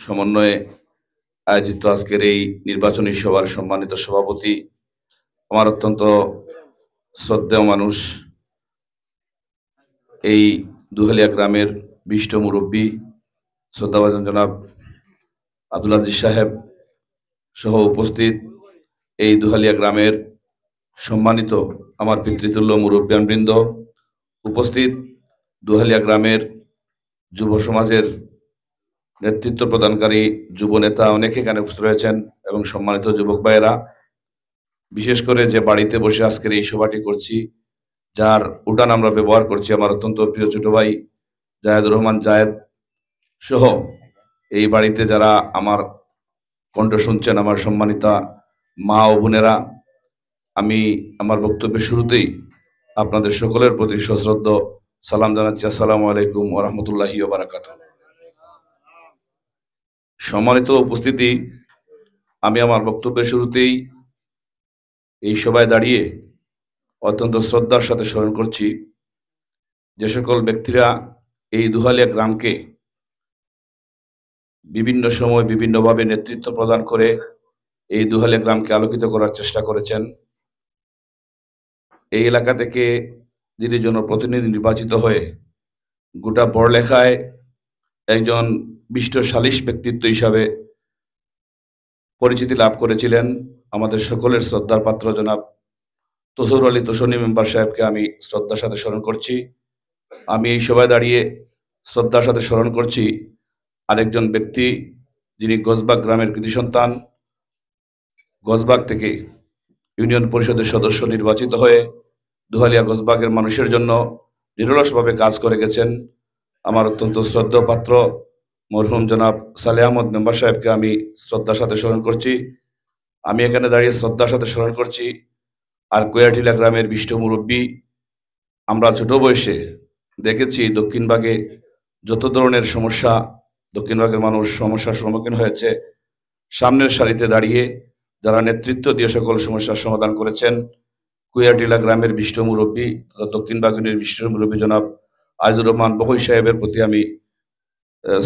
সমন্বয়ে আয়োজিত আজকের এই নির্বাচনী সভার সম্মানিত সভাপতি, আমার অত্যন্ত শ্রদ্ধেয় মানুষ, এই দুহালিয়া গ্রামের বিশিষ্ট মুরব্বী শ্রদ্ধাভাজন জনাব আব্দুল আজিজ সাহেব সহ উপস্থিত এই দুহালিয়া গ্রামের সম্মানিত আমার পিতৃতুল্য মুরব্বিয়ানবৃন্দ, উপস্থিত দুহালিয়া গ্রামের যুব সমাজের নেতৃত্ব প্রদানকারী যুব নেতা অনেকে এখানে উপস্থিত রয়েছেন এবং সম্মানিত যুবক ভাইয়েরা, বিশেষ করে যে বাড়িতে বসে আজকের এই সভাটি করছি, যার উঠান আমরা ব্যবহার করছি, আমার অত্যন্ত প্রিয় ছোট ভাই জায়েদুর রহমান জায়েদ সহ এই বাড়িতে যারা আমার কণ্ঠ শুনছেন, আমার সম্মানিতা মা ও বোনেরা, আমি আমার বক্তব্যের শুরুতেই আপনাদের সকলের প্রতি সশ্রদ্ধ সালাম জানাচ্ছি। আসসালামু আলাইকুম ওয়া রাহমাতুল্লাহি ওয়া বারাকাতুহু। সম্মানিত উপস্থিতি, আমি আমার বক্তব্যের শুরুতেই এই সভায় দাঁড়িয়ে অত্যন্ত শ্রদ্ধার সাথে স্মরণ করছি যে সকল ব্যক্তিরা এই দুহালিয়া গ্রামকে বিভিন্ন সময় বিভিন্নভাবে নেতৃত্ব প্রদান করে এই দুহালিয়া গ্রামকে আলোকিত করার চেষ্টা করেছেন। এই এলাকা থেকে যিনি জনপ্রতিনিধি নির্বাচিত হয়ে গোটা পড়লেখায় একজন বিশিষ্ট সালিশ ব্যক্তিত্ব হিসাবে পরিচিতি লাভ করেছিলেন, আমাদের সকলের শ্রদ্ধার পাত্র জনাব তসৌর আলী তোষণী মেম্বার সাহেবকে আমি শ্রদ্ধার সাথে স্মরণ করছি। আমি এই সভায় দাঁড়িয়ে শ্রদ্ধার সাথে স্মরণ করছি আরেকজন ব্যক্তি, যিনি গজবাগ গ্রামের কৃতি সন্তান, গজবাগ থেকে ইউনিয়ন পরিষদের সদস্য নির্বাচিত হয়ে দুহালিয়া গজবাগের মানুষের জন্য নিরলসভাবে কাজ করে গেছেন। আমার অত্যন্ত শ্রদ্ধেয় পাত্র মরহুম জনাব সালেহ আহমদ মেম্বার সাহেবকে আমি শ্রদ্ধার সাথে স্মরণ করছি। আমি এখানে দাঁড়িয়ে শ্রদ্ধার সাথে স্মরণ করছি আর কোয়াটিলা গ্রামের বিশিষ্ট মুরব্বী। আমরা ছোট বয়সে দেখেছি দক্ষিণবাগে যত ধরনের সমস্যা দক্ষিণবাগের মানুষ সমস্যার সম্মুখীন হয়েছে, সামনের সারিতে দাঁড়িয়ে যারা নেতৃত্ব দিয়ে সকল সমস্যার সমাধান করেছেন, কুয়াটিলা গ্রামের বিশিষ্ট মুরব্বী তথা দক্ষিণবাগ ইউনিয়নের বিশিষ্ট মুরব্বী জনাব আজিজুর রহমান বকই সাহেবের প্রতি আমি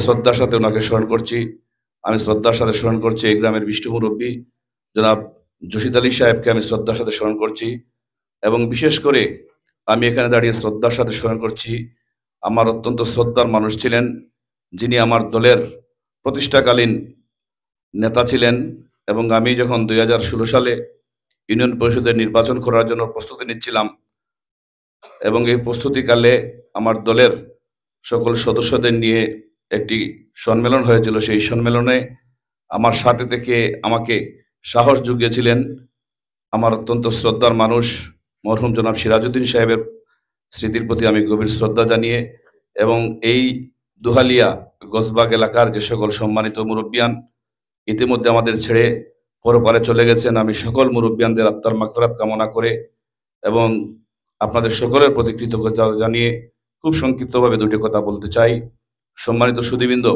শ্রদ্ধার সাথে ওনাকে স্মরণ করছি। আমি শ্রদ্ধার সাথে স্মরণ করছি এই গ্রামের বিশিষ্ট মুরব্বী জনাব জসিদ আলী সাহেবকে আমি শ্রদ্ধার সাথে স্মরণ করছি। এবং বিশেষ করে আমি এখানে দাঁড়িয়ে শ্রদ্ধার সাথে স্মরণ করছি আমার অত্যন্ত শ্রদ্ধার মানুষ ছিলেন, যিনি আমার দলের প্রতিষ্ঠাকালীন নেতা ছিলেন। এবং আমি যখন 2016 সালে ইউনিয়ন পরিষদের নির্বাচন করার জন্য প্রস্তুতি নিচ্ছিলাম এবং এই প্রস্তুতিকালে আমার দলের সকল সদস্যদের নিয়ে একটি সম্মেলন হয়েছিল, সেই সম্মেলনে আমার সাথে থেকে আমাকে সাহস জুগিয়েছিলেন আমার অত্যন্ত শ্রদ্ধার মানুষ মরহুম জনাব সিরাজউদ্দিন সাহেবের স্মৃতির প্রতি আমি গভীর শ্রদ্ধা জানিয়ে, এবং এই দুহালিয়া গজবাগ এলাকার যে সকল সম্মানিত মুরব্বিয়ান ইতিমধ্যে আমাদের ছেড়ে পরপারে চলে গেছেন, আমি সকল মুরব্বিয়ানদের আত্মার মাগফিরাত কামনা করে এবং আপনাদের সকলের প্রতি কৃতজ্ঞতা জানিয়ে খুব সংক্ষিপ্তভাবে দুটি কথা বলতে চাই। সম্মানিত সুধীবৃন্দ,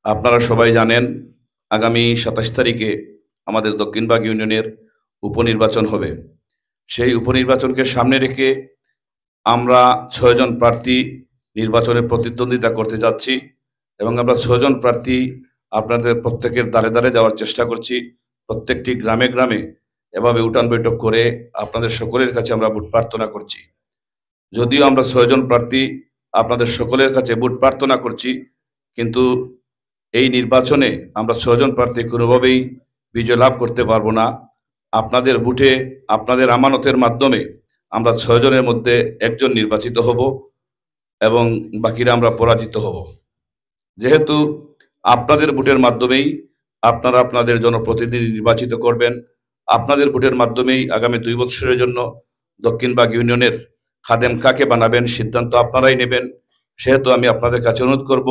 আপনারা সবাই জানেন আগামী 27 তারিখে আমাদের দক্ষিণবাগ ইউনিয়নের উপনির্বাচন হবে। সেই উপনির্বাচনকে সামনে রেখে আমরা 6 জন প্রার্থী নির্বাচনে প্রতিদ্বন্দ্বিতা করতে যাচ্ছি এবং আমরা 6 জন প্রার্থী আপনাদের প্রত্যেকের দ্বারে দ্বারে যাওয়ার চেষ্টা করছি, প্রত্যেকটি গ্রামে গ্রামে এভাবে উঠান বৈঠক করে আপনাদের সকলের কাছে আমরা ভোট প্রার্থনা করছি। যদিও আমরা 6 জন প্রার্থী আপনাদের সকলের কাছে ভোট প্রার্থনা করছি, কিন্তু এই নির্বাচনে আমরা 6 জন প্রার্থী কোনোভাবেই বিজয় লাভ করতে পারবো না। আপনাদের ভোটে, আপনাদের আমানতের মাধ্যমে আমরা 6 জনের মধ্যে একজন নির্বাচিত হব এবং বাকিরা আমরা পরাজিত হব। যেহেতু আপনাদের ভোটের মাধ্যমেই আপনারা আপনাদের জনপ্রতিনিধি নির্বাচিত করবেন, আপনাদের ভোটের মাধ্যমেই আগামী 2 বছরের জন্য দক্ষিণবাগ ইউনিয়নের খাদেম কাকে বানাবেন সিদ্ধান্ত আপনারাই নেবেন। সেহেতু আমি আপনাদের কাছে অনুরোধ করব,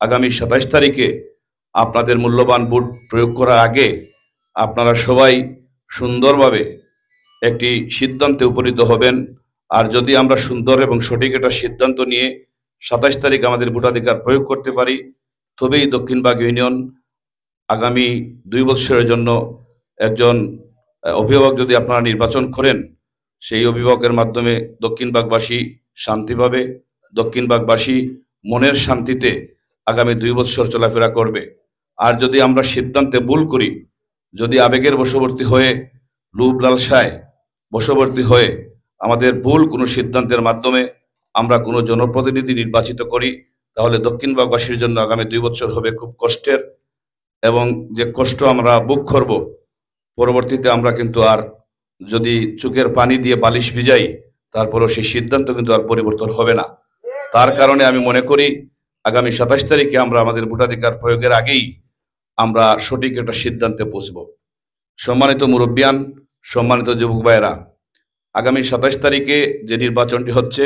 আগামী 27 তারিখে আপনাদের মূল্যবান ভোট প্রয়োগ করার আগে আপনারা সবাই সুন্দরভাবে একটি সিদ্ধান্তে উপনীত হবেন। আর যদি আমরা সুন্দর এবং সঠিক একটা সিদ্ধান্ত নিয়ে 27 তারিখ আমাদের ভোটাধিকার প্রয়োগ করতে পারি, তবেই দক্ষিণবাগ ইউনিয়ন আগামী 2 বছরের জন্য একজন অভিভাবক যদি আপনারা নির্বাচন করেন, সেই অভিভাবকের মাধ্যমে দক্ষিণবাগবাসী শান্তি পাবে, দক্ষিণবাগবাসী মনের শান্তিতে আগামী 2 বছর চলাফেরা করবে। আর যদি আমরা সিদ্ধান্তে ভুল করি, যদি আবেগের বশবর্তী হয়ে, লোভ লালসায় বশবর্তী হয়ে আমাদের ভুল কোনো সিদ্ধান্তের মাধ্যমে আমরা কোনো জনপ্রতিনিধি নির্বাচিত করি, তাহলে দক্ষিণবাগবাসীর জন্য আগামী 2 বছর হবে খুব কষ্টের। এবং যে কষ্ট আমরা ভোগ করব, পরবর্তীতে আমরা কিন্তু আর যদি চোখের পানি দিয়ে বালিশ ভিজাই, তারপরেও সেই সিদ্ধান্ত কিন্তু আর পরিবর্তন হবে না। তার কারণে আমি মনে করি আগামী 27 তারিখে আমরা আমাদের ভোটাধিকার প্রয়োগের আগেই আমরা সঠিক একটা সিদ্ধান্তে পৌঁছব। সম্মানিত মুরব্বিয়ান, সম্মানিত যুবক ভাইয়েরা, আগামী 27 তারিখে যে নির্বাচনটি হচ্ছে,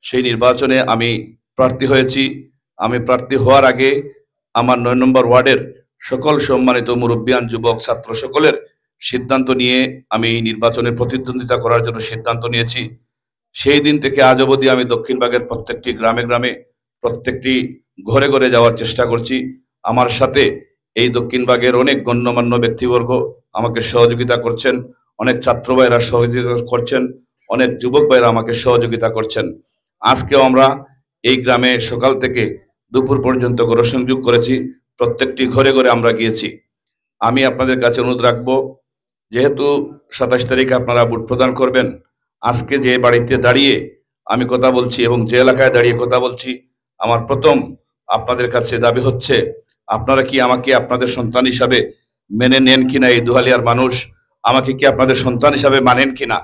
সেই নির্বাচনে আমি প্রার্থী হয়েছি। আমি প্রার্থী হওয়ার আগে আমার 9 নম্বর ওয়ার্ডের সকল সম্মানিত মুরব্বিয়ান, যুবক, ছাত্র সকলের সিদ্ধান্ত নিয়ে আমি নির্বাচনে প্রতিদ্বন্দ্বিতা করার জন্য সিদ্ধান্ত নিয়েছি। সেই দিন থেকে আজ অবধি আমি দক্ষিণবাগের প্রত্যেকটি গ্রামে গ্রামে, প্রত্যেকটি ঘরে ঘরে যাওয়ার চেষ্টা করছি। আমার সাথে এই দক্ষিণবাগের অনেক গণ্যমান্য ব্যক্তিবর্গ আমাকে সহযোগিতা করছেন, অনেক ছাত্র ভাইরা সহযোগিতা করছেন, অনেক যুবক ভাইরা আমাকে সহযোগিতা করছেন। আজকেও আমরা এই গ্রামে সকাল থেকে দুপুর পর্যন্ত গণসংযোগ করেছি, প্রত্যেকটি ঘরে ঘরে আমরা গিয়েছি। আমি আপনাদের কাছে অনুরোধ রাখবো, যেহেতু 27 তারিখে আপনারা ভোট প্রদান করবেন, আজকে যে বাড়িতে দাঁড়িয়ে আমি কথা বলছি এবং যে এলাকায় দাঁড়িয়ে কথা বলছি, আমার প্রথম আপনাদের কাছে দাবি হচ্ছে, আপনারা কি আমাকে আপনাদের সন্তান হিসাবে মেনে নেন কিনা? এই দুহালিয়ার মানুষ আমাকে কি আপনাদের সন্তান হিসাবে মানেন কিনা?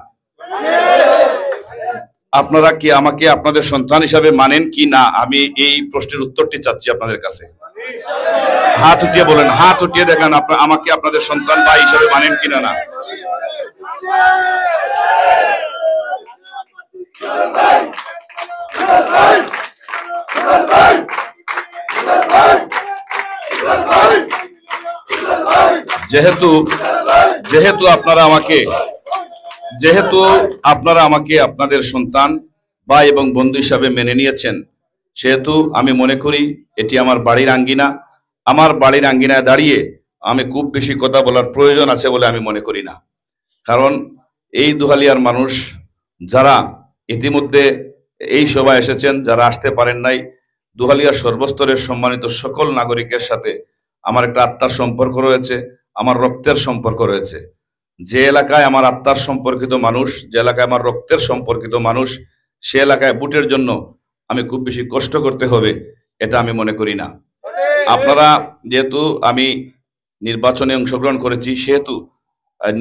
আপনারা কি আমাকে আপনাদের সন্তান হিসাবে মানেন কি না? আমি এই প্রশ্নের উত্তরটি চাচ্ছি আপনাদের কাছে। হাত উঠিয়ে বলেন, হাত উঠিয়ে দেখান আমাকে আপনাদের সন্তান ভাই হিসাবে মানেন কিনা না। যেহেতু আপনারা আমাকে আপনাদের সন্তান ভাই এবং বন্ধু হিসাবে মেনে নিয়েছেন, সেহেতু আমি মনে করি এটি আমার বাড়ির আঙ্গিনা। আমার বাড়ির আঙ্গিনায় দাঁড়িয়ে আমি খুব বেশি কথা বলার প্রয়োজন আছে বলে আমি মনে করি না। কারণ এই দুহালিয়ার মানুষ যারা ইতিমধ্যে এই সভায় এসেছেন, যারা আসতে পারেন নাই, দুহালিয়ার সর্বস্তরের সম্মানিত সকল নাগরিকের সাথে আমার একটা আত্মার সম্পর্ক রয়েছে, আমার রক্তের সম্পর্ক রয়েছে। যে এলাকায় আমার আত্মার সম্পর্কিত মানুষ, যে এলাকায় আমার রক্তের সম্পর্কিত মানুষ, সে এলাকায় ভোটের জন্য আমি খুব বেশি কষ্ট করতে হবে এটা আমি মনে করি না। আপনারা যেহেতু আমি নির্বাচনে অংশগ্রহণ করেছি, সেহেতু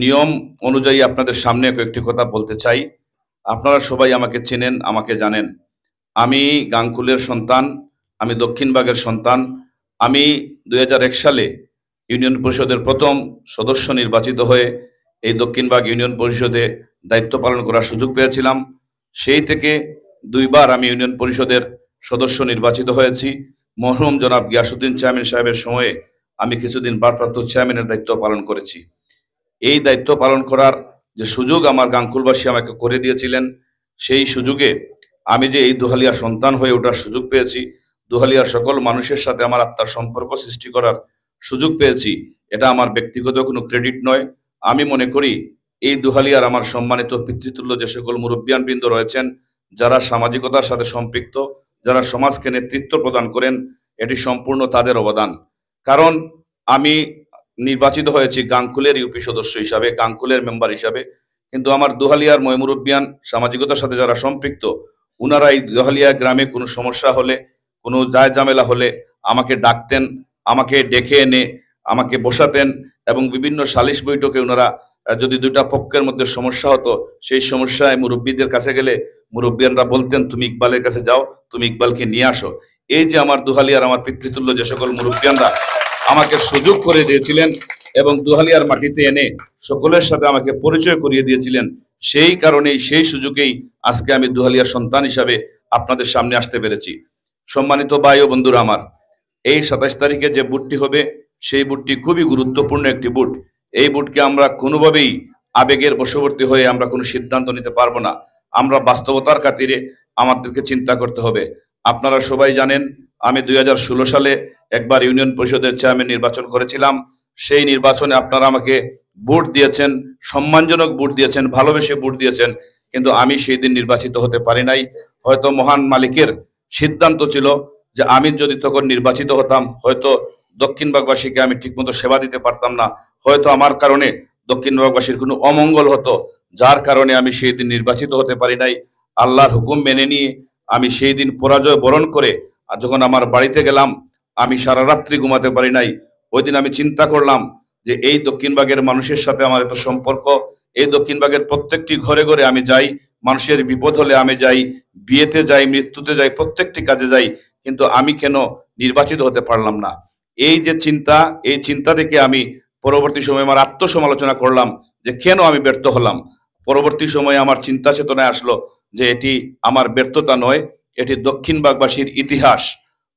নিয়ম অনুযায়ী আপনাদের সামনে কয়েকটি কথা বলতে চাই। আপনারা সবাই আমাকে চেনেন, আমাকে জানেন। আমি গাংকুলের সন্তান, আমি দক্ষিণবাগের সন্তান। আমি 2001 সালে ইউনিয়ন পরিষদের প্রথম সদস্য নির্বাচিত হয়ে এই দক্ষিণবাগ ইউনিয়ন পরিষদে দায়িত্ব পালন করার সুযোগ পেয়েছিলাম। সেই থেকে 2 বার আমি ইউনিয়ন পরিষদের সদস্য নির্বাচিত হয়েছি। মরহুম জনাব গিয়াসউদ্দিন চেয়ারম্যান সাহেবের সময়ে আমি কিছুদিন ভারপ্রাপ্ত চেয়ারম্যানের দায়িত্ব পালন করেছি। এই দায়িত্ব পালন করার যে সুযোগ আমার গাংকুলবাসী আমাকে করে দিয়েছিলেন, সেই সুযোগে আমি যে এই দুহালিয়ার সন্তান হয়ে ওঠার সুযোগ পেয়েছি, দুহালিয়ার সকল মানুষের সাথে আমার আত্মার সম্পর্ক সৃষ্টি করার সুযোগ পেয়েছি, এটা আমার ব্যক্তিগত কোনো ক্রেডিট নয়। আমি মনে করি এই দুহালিয়ার আমার সম্মানিত পিতৃতুল্য যে সকল মুরব্বিয়ানবৃন্দ রয়েছেন, যারা সামাজিকতার সাথে সম্পৃক্ত, যারা সমাজকে নেতৃত্ব প্রদান করেন, এটি সম্পূর্ণ তাদের অবদান। কারণ আমি নির্বাচিত হয়েছি গাংকুলের ইউপি সদস্য হিসাবে, গাংকুলের মেম্বার হিসাবে, কিন্তু আমার দুহালিয়ার ময়মুরব্বিয়ান সামাজিকতার সাথে যারা সম্পৃক্ত, উনারা এই দুহালিয়া গ্রামে কোনো সমস্যা হলে, কোনো দায় ঝামেলা হলে আমাকে ডাকতেন, আমাকে ডেকে এনে আমাকে বসাতেন এবং বিভিন্ন সালিশ বৈঠকে ওনারা যদি দুটা পক্ষের মধ্যে সমস্যা হতো, সেই সমস্যায় মুরব্বীদের কাছে গেলে মুরব্বিয়ানরা বলতেন, তুমি ইকবালের কাছে যাও, তুমি ইকবালকে নিয়ে আসো। এই যে আমার দুহালিয়ার আমার পিতৃতুল্য যে সকল মুরব্বিয়ানরা আমাকে সুযোগ করে দিয়েছিলেন এবং দুহালিয়ার মাটিতে এনে সকলের সাথে আমাকে পরিচয় করিয়ে দিয়েছিলেন, সেই কারণেই, সেই সুযোগেই আজকে আমি দুহালিয়ার সন্তান হিসাবে আপনাদের সামনে আসতে পেরেছি। সম্মানিত ভাই ও বন্ধুরা আমার, এই 27 তারিখে যে ভোটটি হবে, সেই ভোটটি খুবই গুরুত্বপূর্ণ একটি ভোট। এই ভোটকে আমরা কোনোভাবেই আবেগের বশবর্তী হয়ে আমরা কোনো সিদ্ধান্ত নিতে পারবো না। আমরা বাস্তবতার খাতিরে আমাদেরকে চিন্তা করতে হবে। আপনারা সবাই জানেন, আমি 2016 সালে একবার ইউনিয়ন পরিষদের চেয়ারম্যান নির্বাচন করেছিলাম। সেই নির্বাচনে আপনারা আমাকে ভোট দিয়েছেন, সম্মানজনক ভোট দিয়েছেন, ভালোবেসে ভোট দিয়েছেন, কিন্তু আমি সেই দিন নির্বাচিত হতে পারি নাই। হয়তো মহান মালিকের সিদ্ধান্ত ছিল যে আমি যদি তখন নির্বাচিত হতাম, হয়তো দক্ষিণবাগবাসীকে আমি ঠিকমতো সেবা দিতে পারতাম না, হয়তো আমার কারণে দক্ষিণবাগবাসীর কোনো অমঙ্গল হতো, যার কারণে আমি সেই দিন নির্বাচিত হতে পারি নাই। আল্লাহর হুকুম মেনে নিয়ে আমি সেই দিন পরাজয় বরণ করে আর যখন আমার বাড়িতে গেলাম, আমি সারা রাত্রি ঘুমাতে পারি নাই। ওই দিন আমি চিন্তা করলাম যে এই দক্ষিণবাগের মানুষের সাথে আমার এত সম্পর্ক, এই দক্ষিণবাগের প্রত্যেকটি ঘরে ঘরে আমি যাই, মানুষের বিপদ হলে আমি যাই, বিয়েতে যাই, মৃত্যুতে যাই, প্রত্যেকটি কাজে যাই, কিন্তু আমি কেন নির্বাচিত হতে পারলাম না? এই যে চিন্তা, এই চিন্তা থেকে আমি পরবর্তী সময়ে আমার আত্মসমালোচনা করলাম যে কেন আমি ব্যর্থ হলাম। পরবর্তী সময়ে আমার চিন্তা চেতনায় আসলো যে এটি আমার ব্যর্থতা নয়, এটি দক্ষিণবাগবাসীর ইতিহাস।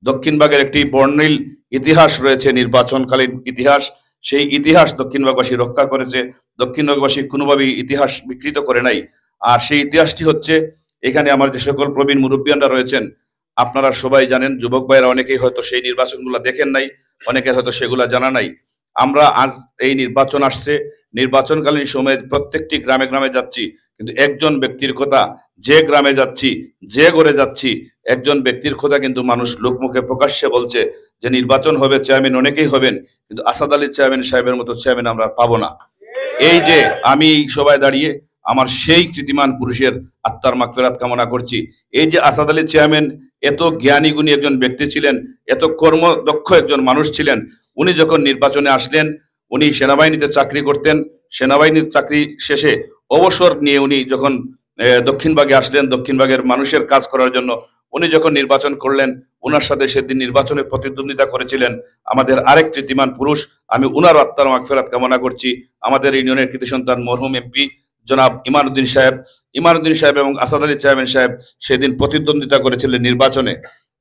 দক্ষিণবাগের একটি বর্ণিল ইতিহাস রয়েছে, নির্বাচনকালীন ইতিহাস। সেই ইতিহাস দক্ষিণবাগবাসী রক্ষা করেছে, দক্ষিণবাগবাসী কোনোভাবেই ইতিহাস বিকৃত করে নাই। আর সেই ইতিহাসটি হচ্ছে, এখানে আমার যে সকল প্রবীণ মুরব্বিয়ানরা রয়েছেন, আপনারা সবাই জানেন, যুবক ভাইরা অনেকেই হয়তো সেই নির্বাচনগুলো দেখেন নাই, অনেকের হয়তো সেগুলা জানা নাই। আমরা আজ এই নির্বাচন আসছে, নির্বাচনকালীন সময়ে প্রত্যেকটি গ্রামে গ্রামে যাচ্ছি, কিন্তু একজন ব্যক্তির কথা, যে গ্রামে যাচ্ছি, যে ঘরে যাচ্ছি, একজন ব্যক্তির কথা কিন্তু মানুষ লোকমুখে প্রকাশ্যে বলছে যে নির্বাচন হবে, চেয়ারম্যান অনেকেই হবেন, কিন্তু আসাদ আলী চেয়ারম্যান সাহেবের মতো চেয়ারম্যান আমরা পাবো না। এই যে আমি সবাই দাঁড়িয়ে আমার সেই কৃতিমান পুরুষের আত্মার মাগফিরাত কামনা করছি। এই যে আসাদ আলী চেয়ারম্যান এত জ্ঞানী গুণী একজন ব্যক্তি ছিলেন, এত কর্মদক্ষ একজন মানুষ ছিলেন। উনি যখন নির্বাচনে আসলেন, উনি সেনাবাহিনীতে চাকরি করতেন, সেনাবাহিনীর চাকরি শেষে অবসর নিয়ে উনি যখন দক্ষিণবাগে আসলেন, দক্ষিণবাগের মানুষের কাজ করার জন্য, উনি যখন নির্বাচন করলেন, ওনার সাথে সেদিন নির্বাচনে প্রতিদ্বন্দ্বিতা করেছিলেন আমাদের আরেক কৃতিমান পুরুষ। আমি উনার আত্মার মাগফিরাত কামনা করছি। আমাদের ইউনিয়নের কৃতি সন্তান মরহুম এমপি জনাব ইমানউদ্দিন সাহেব, ইমানউদ্দিন সাহেব এবং আসাদ আলী চেয়ারম্যান সাহেব সেদিন প্রতিদ্বন্দ্বিতা করেছিলেন নির্বাচনে।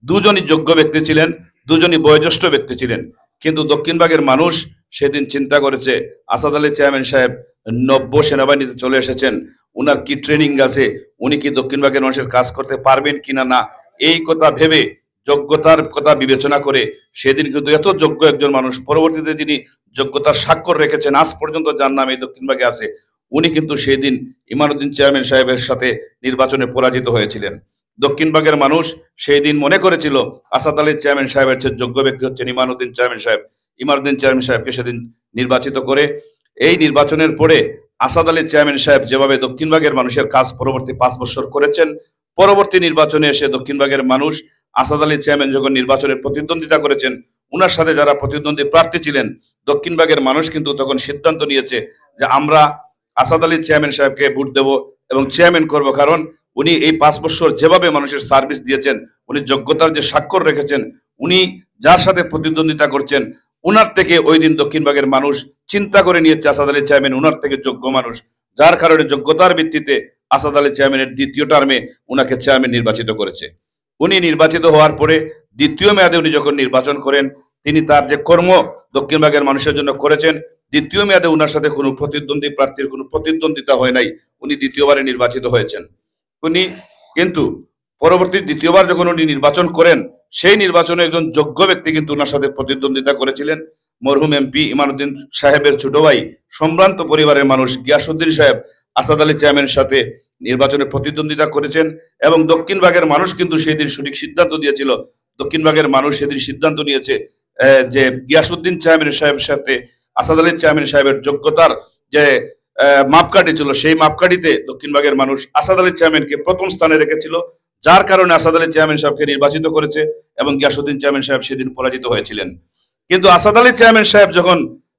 দুজনই যোগ্য ব্যক্তি ছিলেন, দুজনই বয়োজ্যেষ্ঠ ব্যক্তি ছিলেন, কিন্তু দক্ষিণবাগের মানুষ সেদিন চিন্তা করেছে আসাদ আলী চেয়ারম্যান সাহেব নব্য সেনাবাহিনীতে চলে এসেছেন, উনার কি ট্রেনিং আছে, উনি কি দক্ষিণবাগের মানুষের কাজ করতে পারবেন কিনা না, এই কথা ভেবে, যোগ্যতার কথা বিবেচনা করে সেদিন কিন্তু এত যোগ্য একজন মানুষ, পরবর্তীতে যিনি যোগ্যতার স্বাক্ষর রেখেছেন, আজ পর্যন্ত যার নাম এই দক্ষিণবাগে আছে, উনি কিন্তু সেই দিন ইমানউদ্দিন চেয়ারম্যান সাহেবের সাথে নির্বাচনে পরাজিত হয়েছিলেন। দক্ষিণবাগের মানুষ সেই দিন মনে করেছিল আসাদ আলী চেয়ারম্যান সাহেবের চেয়ে যোগ্য ব্যক্তি হচ্ছেন ইমানউদ্দিন চেয়ারম্যান সাহেব। ইমানউদ্দিন চেয়ারম্যান সাহেবকে সেদিন নির্বাচিত করে, এই নির্বাচনের পরে আসাদ আলী চেয়ারম্যান সাহেব যেভাবে দক্ষিণবাগের মানুষের কাজ পরবর্তী 5 বছর করেছেন, পরবর্তী নির্বাচনে এসে দক্ষিণবাগের মানুষ আসাদ আলী চেয়ারম্যান যখন নির্বাচনে প্রতিদ্বন্দ্বিতা করেছেন, উনার সাথে যারা প্রতিদ্বন্দ্বী প্রার্থী ছিলেন, দক্ষিণবাগের মানুষ কিন্তু তখন সিদ্ধান্ত নিয়েছে যে আমরা আসাদ আলী চেয়ারম্যান সাহেবকে ভোট দেব এবং চেয়ারম্যান করব, কারণ উনি এই 5 বছর যেভাবে মানুষের সার্ভিস দিয়েছেন, উনি যোগ্যতার যে স্বাক্ষর রেখেছেন, উনি যার সাথে প্রতিদ্বন্দ্বিতা করছেন, উনার থেকে ওই দিন দক্ষিণবাগের মানুষ চিন্তা করে নিয়েছে আসাদ আলী চেয়ারম্যান উনার থেকে যোগ্য মানুষ, যার কারণে যোগ্যতার ভিত্তিতে আসাদ আলী চেয়ারম্যানের দ্বিতীয় টার্মে উনাকে চেয়ারম্যান নির্বাচিত করেছে। উনি নির্বাচিত হওয়ার পরে দ্বিতীয় মেয়াদে উনি যখন নির্বাচন করেন, তিনি তার যে কর্ম দক্ষিণবাগের মানুষের জন্য করেছেন, দ্বিতীয় মেয়াদে উনার সাথে কোনো প্রতিদ্বন্দ্বী প্রার্থীর কোনো প্রতিদ্বন্দ্বিতা হয় নাই, উনি দ্বিতীয়বারে নির্বাচিত হয়েছেন। উনি কিন্তু পরবর্তী দ্বিতীয়বার যখন উনি নির্বাচন করেন, সেই নির্বাচনে একজন যোগ্য ব্যক্তি কিন্তু ওনার সাথে প্রতিদ্বন্দ্বিতা করেছিলেন, মরহুম এমপি ইমানউদ্দিন সাহেবের ছোট ভাই, সম্ভ্রান্ত পরিবারের মানুষ গিয়াসউদ্দিন সাহেব আসাদ আলী চেয়ারম্যানের সাথে নির্বাচনে প্রতিদ্বন্দ্বিতা করেছেন। এবং দক্ষিণবাগের মানুষ কিন্তু সেই দিন সঠিক সিদ্ধান্ত দিয়েছিল, দক্ষিণবাগের মানুষ সেদিন সিদ্ধান্ত নিয়েছে যে গিয়াসউদ্দিন চেয়ারম্যান সাহেবের সাথে আসাদ আলী চেয়ারম্যান সাহেবের যোগ্যতার যে মাপকাঠি ছিল, সেই মাপকাঠিতে দক্ষিণবাগের মানুষ আসাদ আলী চেয়ারম্যানকে প্রথম স্থানে রেখেছিল, যার কারণে আসাদ আলী চেয়ারম্যান সাহেবকে নির্বাচিত করেছে এবং গিয়াসউদ্দিন চেয়ারম্যান সাহেব সেদিন পরাজিত হয়েছিলেন। কিন্তু আসাদ আলী চেয়ারম্যান সাহেব যখন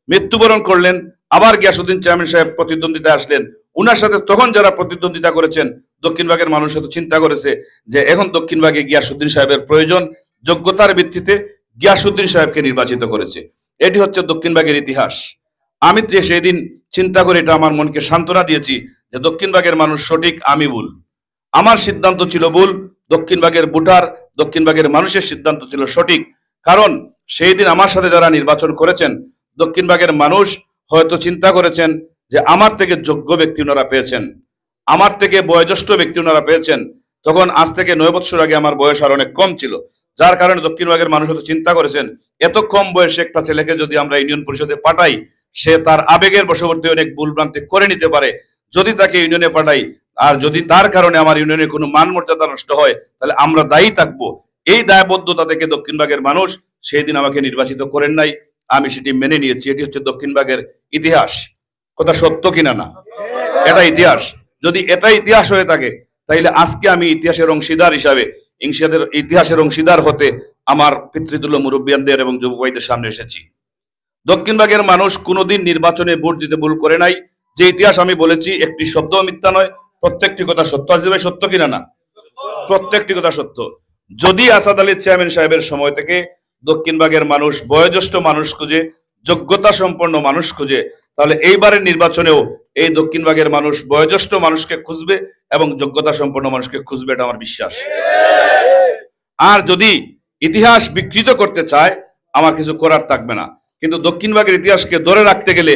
মৃত্যুবরণ করলেন, আবার গিয়াসউদ্দিন চেয়ারম্যান সাহেব প্রতিদ্বন্দ্বিতা আসলেন, উনার সাথে তখন যারা প্রতিদ্বন্দ্বিতা করেছেন, দক্ষিণবাগের মানুষ হয়তো চিন্তা করেছে যে এখন দক্ষিণবাগে গিয়াসউদ্দিন সাহেবের প্রয়োজন, যোগ্যতার ভিত্তিতে গিয়াসউদ্দিন সাহেবকে নির্বাচিত করেছে। এটি হচ্ছে দক্ষিণবাগের ইতিহাস। আমি সেই দিন চিন্তা করে এটা আমার মনকে সান্ত্বনা দিয়েছি যে দক্ষিণবাগের মানুষ সঠিক, আমি ভুল, আমার সিদ্ধান্ত ছিল ভুল, দক্ষিণবাগের ভোটার, দক্ষিণবাগের মানুষের সিদ্ধান্ত ছিল সঠিক। কারণ সেই দিন আমার সাথে যারা নির্বাচন করেছেন, দক্ষিণবাগের মানুষ হয়তো চিন্তা করেছেন যে আমার থেকে যোগ্য ব্যক্তি ওনারা পেয়েছেন, আমার থেকে বয়োজ্যেষ্ঠ ব্যক্তি ওনারা পেয়েছেন। তখন আজ থেকে 9 বছর আগে আমার বয়স আর অনেক কম ছিল, যার কারণে দক্ষিণবাগের মানুষ হয়তো চিন্তা করেছেন এত কম বয়সে একটা ছেলেকে যদি আমরা ইউনিয়ন পরিষদে পাঠাই, সে তার আবেগের বশবর্তী অনেক ভুলভ্রান্তি করে নিতে পারে, যদি তাকে ইউনিয়নে পাঠাই আর যদি তার কারণে আমার ইউনিয়নের কোনো মান মর্যাদা নষ্ট হয়, তাহলে আমরা দায়ী থাকবো। এই দায়বদ্ধতা থেকে দক্ষিণবাগের মানুষ সেই দিন আমাকে নির্বাচিত করেন নাই, আমি সেটি মেনে নিয়েছি। এটি হচ্ছে দক্ষিণবাগের ইতিহাস। কথা সত্য কিনা না? এটা ইতিহাস। যদি এটা ইতিহাস হয়ে থাকে তাইলে আজকে আমি ইতিহাসের অংশীদার হিসাবে ইতিহাসের অংশীদার হতে আমার পিতৃতুল্য মুরব্বিয়ানদের এবং যুবক ভাইদের সামনে এসেছি। দক্ষিণবাগের মানুষ কোনোদিন নির্বাচনে ভোট দিতে ভুল করে নাই। যে ইতিহাস আমি বলেছি একটি শব্দ মিথ্যা নয়, প্রত্যেকটি কথা সত্য। আজিজ ভাই সত্য কিনা না? প্রত্যেকটি কথা সত্য। যদি আসাদ আলী চেয়ারম্যান সাহেবের সময় থেকে দক্ষিণবাগের মানুষ বয়োজ্যেষ্ঠ মানুষ খুঁজে, যোগ্যতা সম্পন্ন মানুষ খুঁজে, তাহলে এইবারের নির্বাচনেও এই দক্ষিণবাগের মানুষ বয়োজ্যেষ্ঠ মানুষকে খুঁজবে এবং যোগ্যতা সম্পন্ন মানুষকে খুঁজবে, এটা আমার বিশ্বাস। আর যদি ইতিহাস বিকৃত করতে চায় আমার কিছু করার থাকবে না। কিন্তু দক্ষিণবাগের ইতিহাসকে ধরে রাখতে গেলে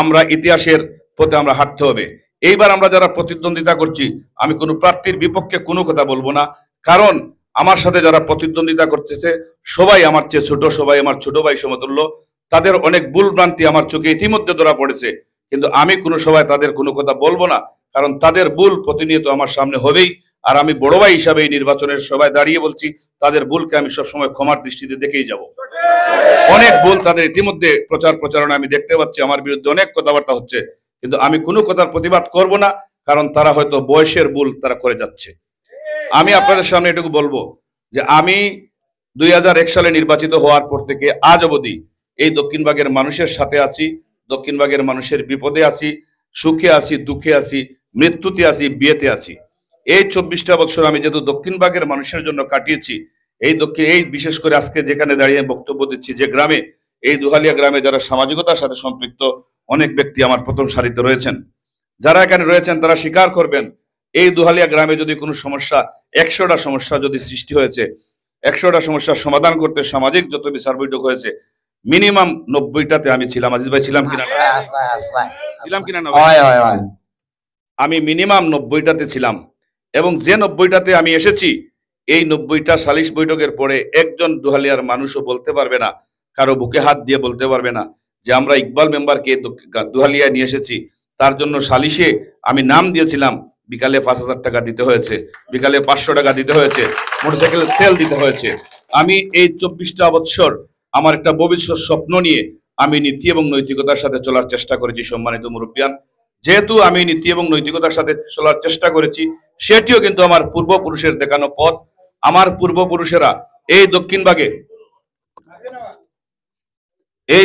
আমরা ইতিহাসের পথে আমরা হাঁটতে হবে। এইবার আমরা যারা প্রতিদ্বন্দ্বিতা করছি, আমি কোনো প্রার্থীর বিপক্ষে কোনো কথা বলবো না, কারণ আমার সাথে যারা প্রতিদ্বন্দ্বিতা করতেছে সবাই আমার চেয়ে ছোট, সবাই আমার ছোট ভাই সমতুল্য। তাদের অনেক ভুল ভ্রান্তি আমার চোখে ইতিমধ্যে ধরা পড়েছে, কিন্তু আমি কোনো সময় তাদের কোনো কথা বলবো না, কারণ তাদের ভুল প্রতিনিয়ত আমার সামনে হবেই। আর আমি বড় ভাই হিসাবে এই নির্বাচনের সবাই দাঁড়িয়ে বলছি, তাদের ভুলকে আমি সবসময় ক্ষমার দৃষ্টিতে দেখেই যাব। অনেক ভুল তাদের ইতিমধ্যে প্রচারণা আমি দেখতে পাচ্ছি, আমার বিরুদ্ধে অনেক কথাবার্তা হচ্ছে, কিন্তু আমি কোনো কথার প্রতিবাদ করব না, কারণ তারা হয়তো বয়সের ভুল তারা করে যাচ্ছে। আমি আপনাদের সামনে এটুকু বলবো যে আমি 2001 সালে নির্বাচিত হওয়ার পর থেকে আজ অবধি এই দক্ষিণবাগের মানুষের সাথে আছি, দক্ষিণবাগের মানুষের বিপদে আছি, সুখে আছি, দুঃখে আছি, মৃত্যুতে আছি, বিয়েতে আছি। এই 24টা বছর আমি যেহেতু দক্ষিণবাগের মানুষের জন্য কাটিয়েছি, এই বিশেষ করে আজকে যেখানে দাঁড়িয়ে বক্তব্য দিচ্ছি, যে গ্রামে, এই দুহালিয়া গ্রামে যারা সামাজিকতার সাথে সম্পৃক্ত অনেক ব্যক্তি আমার প্রথম সারিতে রয়েছেন, যারা এখানে রয়েছেন তারা স্বীকার করবেন এই দুহালিয়া গ্রামে যদি কোনো সমস্যা, 100টা সমস্যা যদি সৃষ্টি হয়েছে, 100টা সমস্যার সমাধান করতে সামাজিক যত বিচার বৈঠক হয়েছে, মিনিমাম 90টাতে আমি ছিলাম। আজিজ ভাই ছিলাম কিনা? ছিলাম কিনা না? আমি মিনিমাম 90টাতে ছিলাম, এবং যে 90টাতে আমি এসেছি, এই 90টা সালিশ বৈঠকের পরে একজন দুহালিয়ার মানুষও বলতে পারবে না, কারো বুকে হাত দিয়ে বলতে পারবে না যে আমরা ইকবাল মেম্বারকে দুহালিয়ায় নিয়ে এসেছি, তার জন্য সালিশে আমি নাম দিয়েছিলাম, বিকালে 5,000 টাকা দিতে হয়েছে, বিকালে 500 টাকা দিতে হয়েছে, মোটরসাইকেল তেল দিতে হয়েছে। আমি এই 24টা বছর আমার একটা ভবিষ্যৎ স্বপ্ন নিয়ে আমি নীতি এবং নৈতিকতার সাথে চলার চেষ্টা করেছি। সম্মানিত মুরব্বিয়ান, যেহেতু আমি নীতি এবং নৈতিকতার সাথে চলার চেষ্টা করেছি, সেটিও কিন্তু আমার পূর্বপুরুষের দেখানো পথ। আমার পূর্বপুরুষেরা এই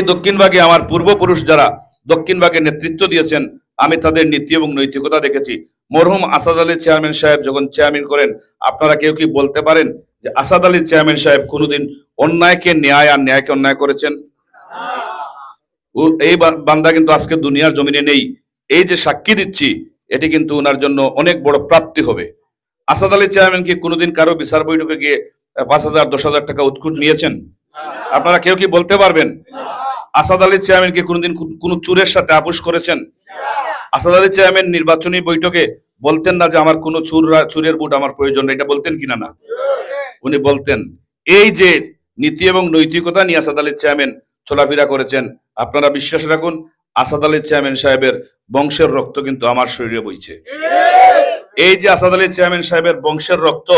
দক্ষিণবাগে আমার পূর্বপুরুষ যারা দক্ষিণবাগে নেতৃত্ব দিয়েছেন, আমি তাদের নীতি এবং নৈতিকতা দেখেছি। মরহুম আসাদ আলী চেয়ারম্যান সাহেব যখন চেয়ারম্যান করেন, আপনারা কেউ কি বলতে পারেন যে আসাদ আলী চেয়ারম্যান সাহেব কোনোদিন অন্যায়কে ন্যায় আর ন্যায়কে অন্যায় করেছেন? এই বান্দা কিন্তু আজকে দুনিয়ার জমিনে নেই। এই যে সাক্ষী দিচ্ছি, এটি কিন্তু ওনার জন্য অনেক বড় প্রাপ্তি হবে। আসাদ আলী চেয়ারম্যান কি কোনোদিন কারো বিচার বৈঠকে গিয়ে 5,000 10,000 টাকা উৎকুট নিয়েছেন? আপনারা কেউ কি বলতে পারবেন? আসাদ আলী চেয়ারম্যান কি কোনোদিন কোনো চুরের সাথে আপোষ করেছেন? আসাদ আলী চেয়ারম্যান নির্বাচনী বৈঠকে বলতেন না যে আমার কোনো চুরের ভোট আমার প্রয়োজন, এটা বলতেন কিনা? না, উনি বলতেন। এই যে নীতি এবং নৈতিকতা নিয়ে আসাদ আলী চেয়ারম্যান চলাফেরা করেছেন, আপনারা বিশ্বাস রাখুন আসাদ আলী চেয়ারম্যান সাহেবের বংশের রক্ত কিন্তু আমার শরীরে বইছে। এই যে আসাদ আলী চেয়ারম্যান সাহেবের বংশের রক্ত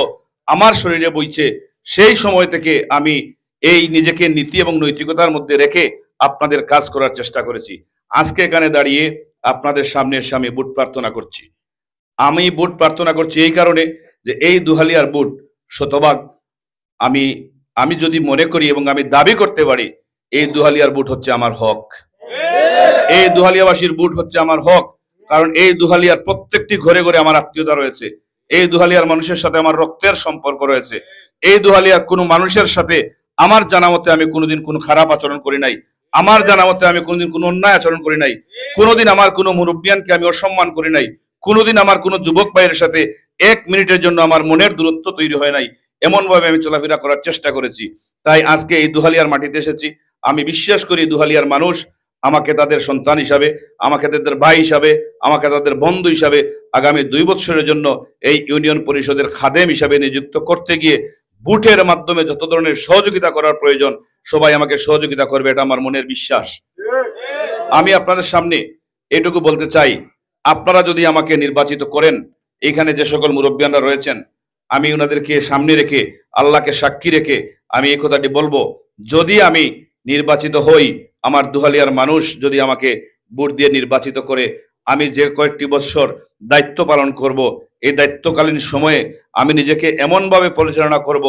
আমার শরীরে বইছে, সেই সময় থেকে আমি এই নিজেকে নীতি এবং নৈতিকতার মধ্যে রেখে আপনাদের কাজ করার চেষ্টা করেছি। আজকে এখানে দাঁড়িয়ে আপনাদের সামনে এসে আমি ভোট প্রার্থনা করছি। আমি ভোট প্রার্থনা করছি এই কারণে যে এই দুহালিয়ার ভোট শতভাগ আমি যদি মনে করি এবং আমি দাবি করতে পারি, এই দুহালিয়ার ভোট হচ্ছে আমার হক, এই দুহালিয়াবাসীর ভোট হচ্ছে আমার হক। কারণ এই দুহালিয়ার প্রত্যেকটি ঘরে ঘরে আমার আত্মীয়তা রয়েছে, এই দুহালিয়ার মানুষের সাথে আমার রক্তের সম্পর্ক রয়েছে। এই দুহালিয়ার কোনো মানুষের সাথে আমার জানা মতে আমি কোনোদিন কোনো খারাপ আচরণ করি নাই, আমার জানা মতে আমি কোনোদিন কোনো অন্যায় আচরণ করি নাই, কোনোদিন আমার কোনো মুরব্বিয়ানকে আমি অসম্মান করি নাই, কোনোদিন আমার কোনো যুবক ভাইয়ের সাথে 1 মিনিটের জন্য আমার মনের দূরত্ব তৈরি হয় নাই। এমন ভাবে আমি চলাফেরা করার চেষ্টা করেছি। তাই আজকে এই দুহালিয়ার মাটিতে এসেছি। আমি বিশ্বাস করি দুহালিয়ার মানুষ আমাকে তাদের সন্তান হিসাবে, আমাকে তাদের ভাই হিসাবে, আমাকে তাদের বন্ধু হিসাবে আগামী 2 বছরের জন্য এই ইউনিয়ন পরিষদের খাদেম হিসাবে নিযুক্ত করতে গিয়ে বুটের মাধ্যমে যত ধরনের সহযোগিতা করার প্রয়োজন সবাই আমাকে সহযোগিতা করবে, এটা আমার মনের বিশ্বাস। আমি আপনাদের সামনে এটুকু বলতে চাই, আপনারা যদি আমাকে নির্বাচিত করেন, এখানে যে সকল মুরব্বিয়ানরা রয়েছেন, আমি ওনাদেরকে সামনে রেখে, আল্লাহকে সাক্ষী রেখে আমি এই কথাটি বলবো, যদি আমি নির্বাচিত হই, আমার দুহালিয়ার মানুষ যদি আমাকে ভোট দিয়ে নির্বাচিত করে, আমি যে কয়েকটি বছর দায়িত্ব পালন করব, এই দায়িত্বকালীন সময়ে আমি নিজেকে এমনভাবে পরিচালনা করব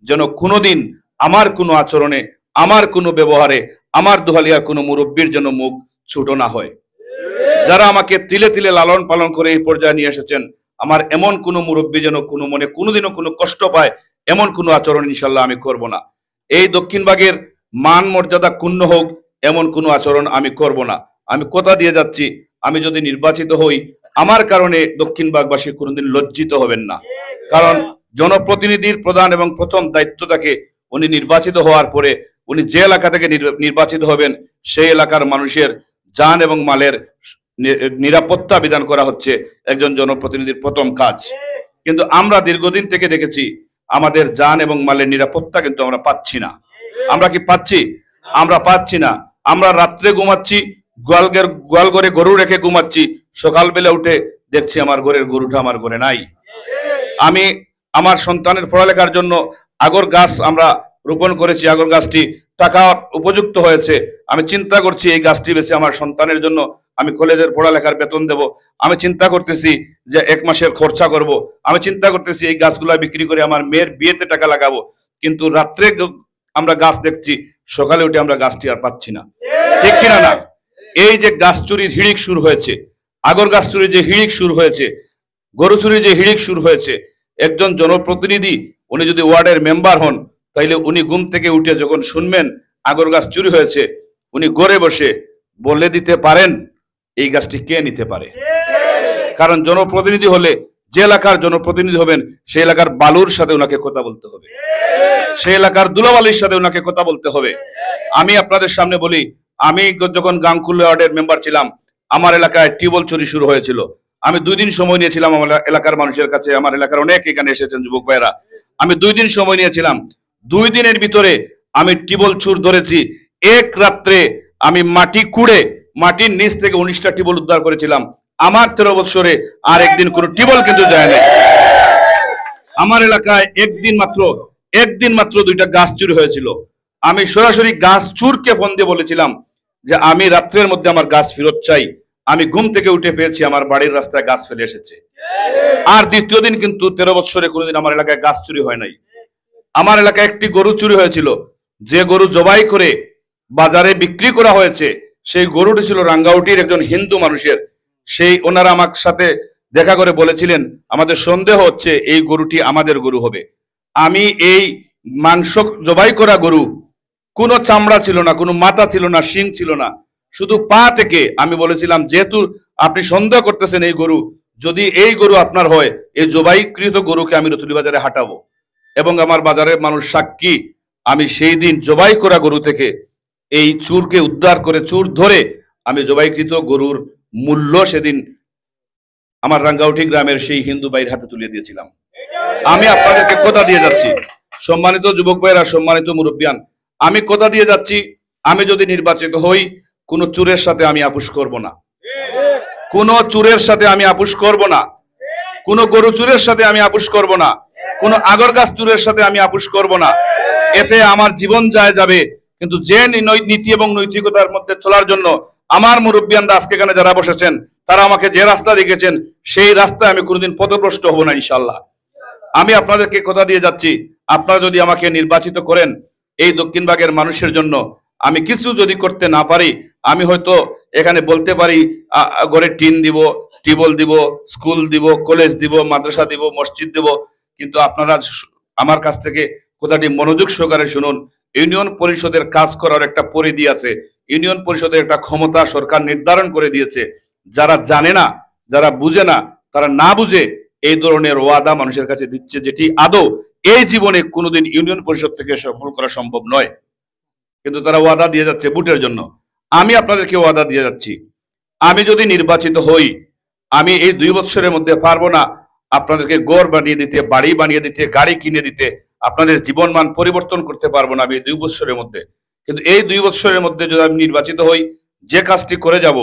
যেন কোনোদিন আমার কোনো আচরণে, আমার কোনো ব্যবহারে, আমার দুহালিয়ার কোনো মুরব্বীর যেন মুখ ছোট না হয়। যারা আমাকে তিলে তিলে লালন পালন করে এই পর্যায়ে নিয়ে এসেছেন, আমার এমন কোনো মুরব্বী যেন কোনো মনে কোনোদিনও কোনো কষ্ট পায়, এমন কোনো আচরণ ইনশাল্লাহ আমি করব না। এই দক্ষিণবাগের মান মর্যাদা ক্ষুণ্ণ হোক, এমন কোনো আচরণ আমি করব না। আমি কথা দিয়ে যাচ্ছি, আমি যদি নির্বাচিত হই, আমার কারণে দক্ষিণবাগবাসী কোনোদিন লজ্জিত হবেন না। কারণ জনপ্রতিনিধির প্রধান এবং প্রথম দায়িত্ব থাকে, উনি নির্বাচিত হওয়ার পরে উনি যে এলাকা থেকে নির্বাচিত হবেন, সেই এলাকার মানুষের জান এবং মালের নিরাপত্তা বিধান করা হচ্ছে একজন জনপ্রতিনিধির প্রথম কাজ। কিন্তু আমরা দীর্ঘদিন থেকে দেখেছি আমাদের জান এবং মালের নিরাপত্তা কিন্তু আমরা পাচ্ছি না। আমরা কি পাচ্ছি? আমরা পাচ্ছি না। আমরা রাত্রে ঘুমাচ্ছি, গোয়ালঘরে গরু রেখে ঘুমাচ্ছি, সকালবেলা উঠে দেখছি আমার ঘরের গরুটা আমার ঘরে নাই। আমি আমার সন্তানের পড়ালেখার জন্য আগর গাছ আমরা রোপণ করেছি, আগর গাছটি টাকা উপযুক্ত হয়েছে, আমি চিন্তা করছি এই গাছটি বেশি আমার সন্তানের জন্য আমি কলেজের পড়ালেখার বেতন দেব, আমি চিন্তা করতেছি যে 1 মাসের খরচা করব, আমি চিন্তা করতেছি এই গাছগুলা বিক্রি করে আমার মেয়ের বিয়েতে টাকা লাগাবো। কিন্তু রাত্রে আমরা গাছ দেখছি, সকালে উঠে আমরা গাছটি আর পাচ্ছি না। ঠিক কিনা না? এই যে গাছ চুরির হিড়িক শুরু হয়েছে, আগর গাছ চুরির যে হিড়িক শুরু হয়েছে, গরু চুরির যে হিড়িক শুরু হয়েছে, একজন জনপ্রতিনিধি উনি যদি ওয়ার্ডের মেম্বার হন, তাইলে উনি ঘুম থেকে উঠে যখন শুনবেন আগর গাছ চুরি হয়েছে, উনি ঘরে বসে বলে দিতে পারেন এই গাছটি কে নিতে পারে। কারণ জনপ্রতিনিধি হলে, যে এলাকার জনপ্রতিনিধি হবেন, সেই এলাকার বালুর সাথে ওনাকে কথা বলতে হবে, সেই এলাকার ধুলাবালির সাথে ওনাকে কথা বলতে হবে। আমি আপনাদের সামনে বলি, আমি যখন গাংকুল ওয়ার্ডের মেম্বার ছিলাম, আমার এলাকায় টিউবওয়েল চুরি শুরু হয়েছিল। আমি 2 দিন সময় নিয়েছিলাম আমার এলাকার মানুষের কাছে, আমার এলাকার অনেক এখানে এসেছেন যুবক ভাইরা, আমি 2 দিন সময় নিয়েছিলাম। 2 দিনের ভিতরে আমি টিউবওয়েল চুর ধরেছি। এক রাত্রে আমি মাটি কুড়ে মাটির নিচ থেকে 19টা টিউবওয়েল উদ্ধার করেছিলাম। আমার 13 বছরে আর একদিন কোনো টিউবওয়েল কিন্তু যায় না। আমার এলাকায় একদিন মাত্র 2টা গাছ চুরি হয়েছিল। আমি সরাসরি গাছ চুরকে ফোন দিয়ে বলেছিলাম যে আমি রাত্রের মধ্যে আমার গাছ ফেরত চাই। আমি ঘুম থেকে উঠে পেয়েছি আমার বাড়ির রাস্তায় গাছ ফেলে এসেছে। আর দ্বিতীয় দিন কিন্তু 13 বছরে কোনোদিন আমার এলাকায় গাছ চুরি হয় নাই। আমার এলাকায় একটি গরু চুরি হয়েছিল, যে গরু জবাই করে বাজারে বিক্রি করা হয়েছে, সেই গরুটি ছিল রাঙ্গাউটির একজন হিন্দু মানুষের। সেই ওনারা আমার সাথে দেখা করে বলেছিলেন আমাদের সন্দেহ হচ্ছে এই গরুটি আমাদের গরু হবে। আমি এই মাংস জবাই করা গরু, কোনো চামড়া ছিল না, কোনো মাথা ছিল না, শিং ছিল না, শুধু পা থেকে আমি বলেছিলাম যেহেতু আপনি সন্দেহ করতেছেন এই গরু, যদি এই গরু আপনার হয়, এই জবাইকৃত গরুকে আমি রতুলি বাজারে হাঁটাবো। এবং আমার বাজারের মানুষ সাক্ষী, আমি সেই দিন জবাই করা গরু থেকে এই চুরকে উদ্ধার করে, চুর ধরে আমি জবাইকৃত গরুর মূল্য সেদিন আমার রাঙ্গাউটি গ্রামের সেই হিন্দু ভাইয়ের হাতে তুলে দিয়েছিলাম। আমি আপনাদেরকে কথা দিয়ে যাচ্ছি, সম্মানিত যুবক ভাইরা, সম্মানিত মুরব্বিয়ান, আমি কথা দিয়ে যাচ্ছি, আমি যদি নির্বাচিত হই, কোন চুরের সাথে আমি আপোষ করব না, কোন চুরের সাথে আমি আপোষ করব না, কোন গরু চুরের সাথে আমি আপোষ করব না, কোন আগর গাছ চুরের সাথে আমি আপোষ করব না। এতে আমার জীবন যায় যাবে, কিন্তু যে নীতি এবং নৈতিকতার মধ্যে চলার জন্য আমার মুরব্বিয়ানরা আজকে এখানে যারা বসেছেন, তারা আমাকে যে রাস্তা দেখিয়েছেন, সেই রাস্তায় আমি কোনোদিন পথভ্রষ্ট হব না ইনশাল্লাহ। আমি আপনাদেরকে কথা দিয়ে যাচ্ছি, আপনারা যদি আমাকে নির্বাচিত করেন, এই দক্ষিণবাগের মানুষের জন্য আমি কিছু যদি করতে না পারি, আমি হয়তো এখানে বলতে পারি ঘরে টিন দিব, টিউবওয়েল দিব, স্কুল দিব, কলেজ দিব, মাদ্রাসা দিব, মসজিদ দিব, কিন্তু আপনারা আমার কাছ থেকে কথাটি মনোযোগ সহকারে শুনুন। ইউনিয়ন পরিষদের কাজ করার একটা পরিধি আছে, ইউনিয়ন পরিষদের একটা ক্ষমতা সরকার নির্ধারণ করে দিয়েছে। যারা জানে না, যারা বুঝে না, তারা না বুঝে এই ধরনের ওয়াদা মানুষের কাছে দিচ্ছে, যেটি আদৌ এই জীবনে কোনোদিন ইউনিয়ন পরিষদ থেকে সফল করা সম্ভব নয়, কিন্তু তারা ওয়াদা দিয়ে যাচ্ছে ভোটের জন্য। আমি আপনাদেরকে ওয়াদা দিয়ে যাচ্ছি, আমি যদি নির্বাচিত হই, আমি এই 2 বছরের মধ্যে পারবো না আপনাদেরকে ঘর বানিয়ে দিতে, বাড়ি বানিয়ে দিতে, গাড়ি কিনে দিতে, আপনাদের জীবন মান পরিবর্তন করতে পারবো না আমি এই 2 বছরের মধ্যে। কিন্তু এই 2 বছরের মধ্যে যদি আমি নির্বাচিত হই, যে কাজটি করে যাব,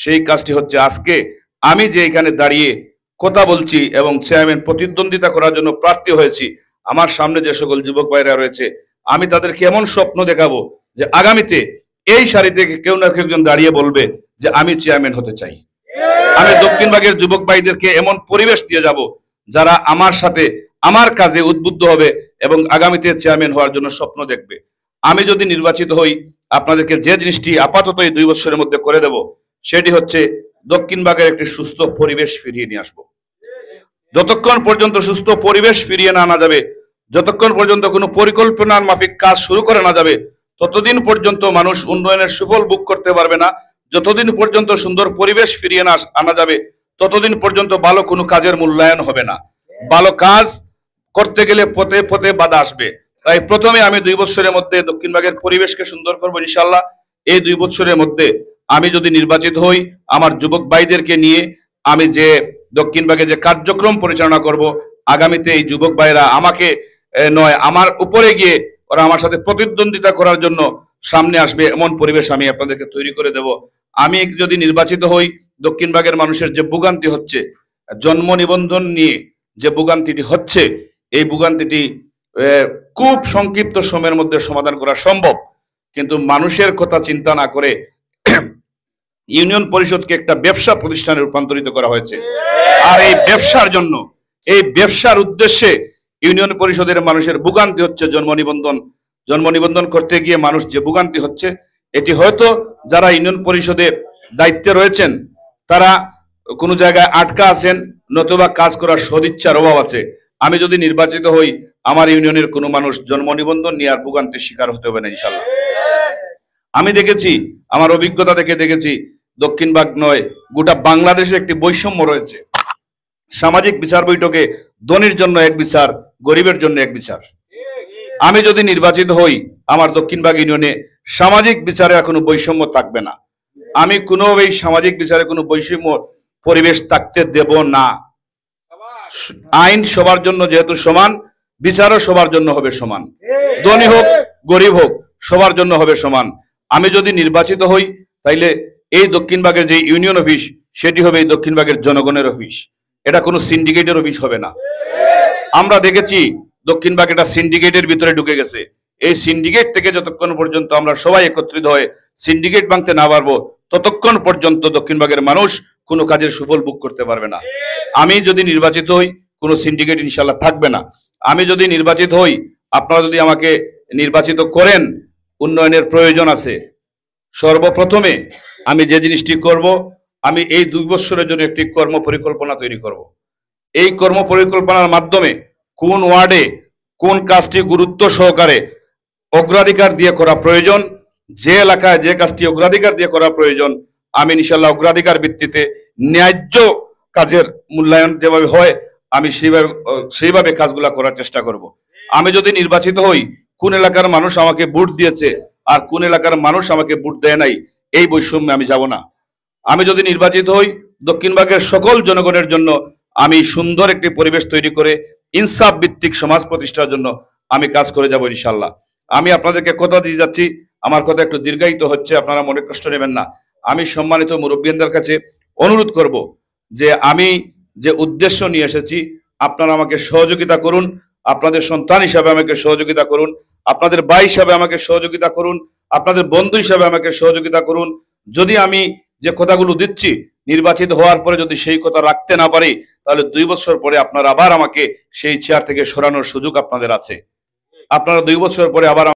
সেই কাজটি হচ্ছে আজকে আমি যে এখানে দাঁড়িয়ে কথা বলছি এবং চেয়ারম্যান প্রতিদ্বন্দ্বিতা করার জন্য প্রার্থী হয়েছি, আমার সামনে যে সকল যুবক ভাইরা রয়েছে আমি তাদেরকে এমন স্বপ্ন দেখাবো যে আগামীতে এই সারি থেকে কেউ না কেউ একজন দাঁড়িয়ে বলবে যে আমি চেয়ারম্যান হতে চাই। আমি দক্ষিণবাগের যুবক ভাইদেরকে এমন পরিবেশ দিয়ে যাব যারা আমার সাথে আমার কাজে উদ্বুদ্ধ হবে এবং আগামীতে চেয়ারম্যান হওয়ার জন্য স্বপ্ন দেখবে। আমি যদি নির্বাচিত হই আপনাদেরকে যে জিনিসটি আপাতত এই 2 বছরের মধ্যে করে দেব সেটি হচ্ছে দক্ষিণবাগের একটি সুস্থ পরিবেশ ফিরিয়ে নিয়ে আসবো। যতক্ষণ পর্যন্ত সুস্থ পরিবেশ ফিরিয়ে না আনা যাবে, যতক্ষণ পর্যন্ত কোনো পরিকল্পনার মাফিক কাজ শুরু করে না যাবে, ততদিন পর্যন্ত মানুষ উন্নয়নের সুফল ভোগ করতে পারবে না। যতদিন পর্যন্ত সুন্দর পরিবেশ ফিরিয়ে না আনা যাবে ততদিন পর্যন্ত ভালো কোনো কাজের মূল্যায়ন হবে না। ভালো কাজ করতে গেলে পথে পথে বাধা আসবে। তাই প্রথমে আমি 2 বছরের মধ্যে দক্ষিণবাগের পরিবেশকে সুন্দর করবো ইনশাআল্লাহ। এই 2 বছরের মধ্যে আমি যদি নির্বাচিত হই আমার যুবক ভাইদেরকে নিয়ে আমি যে দক্ষিণবাগে যে কার্যক্রম পরিচালনা করব, আগামীতে এই যুবক ভাইরা আমাকে নয় আমার উপরে গিয়ে ওরা আমার সাথে প্রতিদ্বন্দ্বিতা করার জন্য সামনে আসবে, এমন পরিবেশ আমি আপনাদেরকে তৈরি করে দেব। আমি যদি নির্বাচিত হই দক্ষিণবাগের মানুষের যে ভোগান্তি হচ্ছে জন্ম নিবন্ধন নিয়ে যে ভোগান্তিটি হচ্ছে, এই ভোগান্তিটি খুব সংক্ষিপ্ত সময়ের মধ্যে সমাধান করা সম্ভব। কিন্তু মানুষের কথা চিন্তা না করে ইউনিয়ন পরিষদকে একটা ব্যবসা প্রতিষ্ঠানে রূপান্তরিত করা হয়েছে। আর এই ব্যবসার জন্য এই ব্যবসার উদ্দেশ্যে ইউনিয়ন পরিষদের মানুষের ভোগান্তি হচ্ছে জন্ম নিবন্ধন করতে গিয়ে মানুষ যে ভোগান্তি হচ্ছে, এটি হয়তো যারা ইউনিয়ন পরিষদে দায়িত্বে রয়েছেন তারা কোনো জায়গায় আটকা আছেন, নতুবা কাজ করার সদিচ্ছার অভাব আছে। আমি যদি নির্বাচিত হই আমার ইউনিয়নের কোনো মানুষ জন্ম নিবন্ধন নিয়ে আর ভোগান্তির শিকার হতে হবে না ইনশাল্লাহ। আমি দেখেছি, আমার অভিজ্ঞতা থেকে দেখেছি, দক্ষিণবাগ নয় গোটা বাংলাদেশে একটি বৈষম্য রয়েছে। সামাজিক বিচার বৈঠকে ধনীর জন্য এক বিচার, গরিবের জন্য এক বিচার। আমি যদি নির্বাচিত হই আমার দক্ষিণবাগ ইউনিয়নে সামাজিক বিচারে কোনো বৈষম্য থাকবে না। আমি কোনোভাবেই সামাজিক বিচারে কোনো বৈষম্য পরিবেশ থাকতে দেব না। আইন সবার জন্য যেহেতু সমান, বিচারও সবার জন্য হবে সমান। ধনী হোক গরিব হোক সবার জন্য হবে সমান। আমি যদি নির্বাচিত হই তাইলে এই দক্ষিণবাগের যে ইউনিয়ন অফিস সেটি হবে এই দক্ষিণবাগের জনগণের অফিস, এটা কোনো সিন্ডিকেটের অফিস হবে না। আমরা দেখেছি দক্ষিণবাগ এটা সিন্ডিকেটের ভিতরে ঢুকে গেছে। এই সিন্ডিকেট থেকে যতক্ষণ পর্যন্ত আমরা সবাই একত্রিত হয়ে সিন্ডিকেট ভাঙতে না পারবো ততক্ষণ পর্যন্ত দক্ষিণবাগের মানুষ কোনো কাজের সুফল ভোগ করতে পারবে না। আমি যদি নির্বাচিত হই কোনো সিন্ডিকেট ইনশাল্লাহ থাকবে না। আমি যদি নির্বাচিত হই আপনারা যদি আমাকে নির্বাচিত করেন, উন্নয়নের প্রয়োজন আছে। সর্বপ্রথমে আমি যে জিনিসটি করব, আমি এই 2 বছরের জন্য একটি কর্ম পরিকল্পনা তৈরি করব। এই কর্ম পরিকল্পনার মাধ্যমে কোন ওয়ার্ডে কোন কাজটি গুরুত্ব সহকারে অগ্রাধিকার দিয়ে করা প্রয়োজন, যে এলাকায় যে কাজটি অগ্রাধিকার দিয়ে করা প্রয়োজন, আমি ইনশাআল্লাহ অগ্রাধিকার ভিত্তিতে ন্যায্য কাজের মূল্যায়ন যেভাবে হয় আমি সেইভাবে কাজগুলা করার চেষ্টা করব। আমি যদি নির্বাচিত হই কোন এলাকার মানুষ আমাকে ভোট দিয়েছে আর কোন এলাকার মানুষ আমাকে ভোট দেয় নাই, এই বৈষম্যে আমি যাব না। আমি যদি নির্বাচিত হই দক্ষিণবাগের সকল জনগণের জন্য আমি সুন্দর একটি পরিবেশ তৈরি করে ইনসাফ ভিত্তিক সমাজ প্রতিষ্ঠার জন্য আমি কাজ করে যাব ইনশাল্লাহ। আমি আপনাদেরকে কথা দিয়ে যাচ্ছি, আমার কথা একটু দীর্ঘায়িত হচ্ছে, আপনারা মনে কষ্ট নেবেন না। আমি সম্মানিত মুরব্বিয়ানদের কাছে অনুরোধ করব যে আমি যে উদ্দেশ্য নিয়ে এসেছি আপনারা আমাকে সহযোগিতা করুন, আপনাদের সন্তান হিসাবে আমাকে সহযোগিতা করুন, আপনাদের ভাই হিসাবে আমাকে সহযোগিতা করুন, আপনাদের বন্ধু হিসাবে আমাকে সহযোগিতা করুন। যদি আমি যে কথাগুলো দিচ্ছি নির্বাচিত হওয়ার পরে যদি সেই কথা রাখতে না পারি তাহলে 2 বছর পরে আপনারা আবার আমাকে সেই চেয়ার থেকে সরানোর সুযোগ আপনাদের আছে। আপনারা 2 বছর পরে আবার